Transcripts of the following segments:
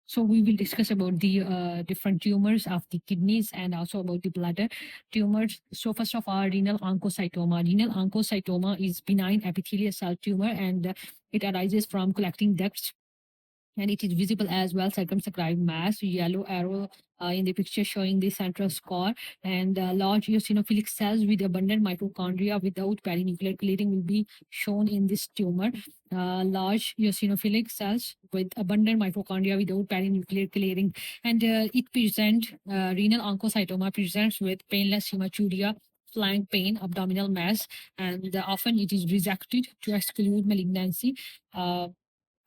So we will discuss about the different tumors of the kidneys and also about the bladder tumors. So first of all, renal oncocytoma. Renal oncocytoma is benign epithelial cell tumor, and it arises from collecting ducts, and it is visible as well circumscribed mass, yellow arrow in the picture showing the central score, and large eosinophilic cells with abundant mitochondria without perinuclear clearing will be shown in this tumor. Large eosinophilic cells with abundant mitochondria without perinuclear clearing, and it present renal oncocytoma presents with painless hematuria, flank pain, abdominal mass, and often it is resected to exclude malignancy.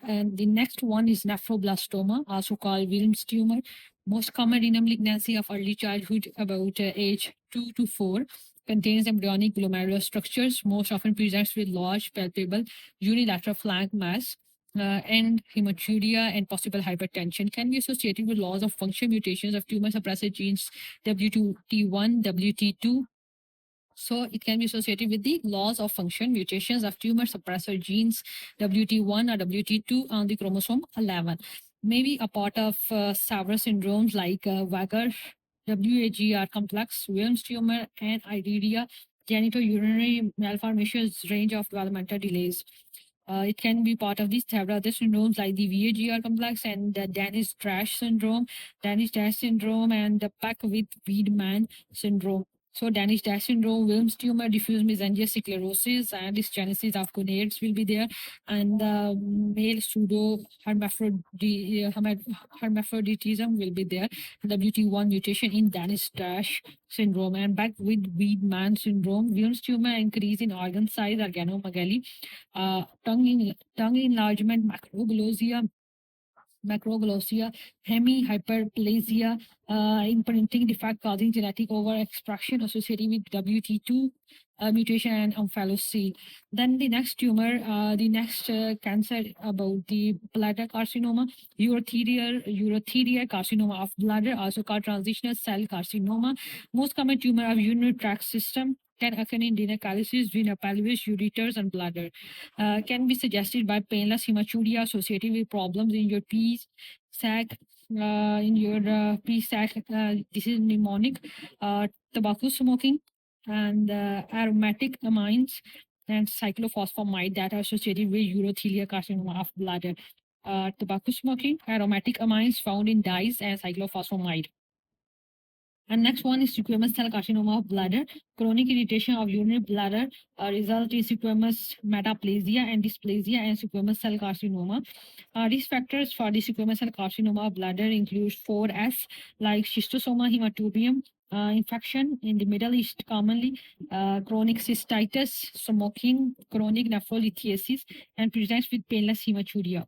And the next one is nephroblastoma, also called Wilms tumor. Most common renal malignancy of early childhood, about age 2 to 4, contains embryonic glomerular structures, most often presents with large, palpable unilateral flank mass. And hematuria and possible hypertension can be associated with loss of function mutations of tumor suppressor genes WT1, WT2. So it can be associated with the loss of function mutations of tumor suppressor genes WT1 or WT2 on the chromosome 11. Maybe a part of several syndromes like Weger, WAGR complex, Wilms tumor, and iridia, genitourinary malformations, range of developmental delays. It can be part of these several other syndromes like the VAGR complex and the Danish-Dash syndrome, Danish-Dash syndrome, and the Pack-Wiedemann syndrome. So Danish-Dash syndrome, Wilms tumor, diffuse mesangial sclerosis, and dysgenesis of gonads will be there, and male pseudo hermaphroditism will be there. WT1 mutation in Danish-Dash syndrome, and Pack-Wiedemann syndrome, Wilms tumor, increase in organ size, organomegaly, tongue enlargement, macroglossia, hemihyperplasia, imprinting defect causing genetic overexpression associated with WT2 mutation and omphalocele. Then the next tumor, the next cancer about the bladder carcinoma, urothelial carcinoma of bladder, also called transitional cell carcinoma. Most common tumor of urinary tract system, can occur in gynecolysis, vena pelvis, ureters, and bladder. Can be suggested by painless hematuria associated with problems in your pee sac, pee sac. This is mnemonic, tobacco smoking, and aromatic amines and cyclophosphamide that are associated with urothelial carcinoma of bladder. Tobacco smoking, aromatic amines found in dyes, and cyclophosphamide. And next one is squamous cell carcinoma of bladder. Chronic irritation of urinary bladder result in squamous metaplasia and dysplasia and squamous cell carcinoma. Risk factors for the squamous cell carcinoma of bladder include 4S, like schistosoma hematobium, infection in the Middle East commonly, chronic cystitis, smoking, chronic nephrolithiasis, and presents with painless hematuria.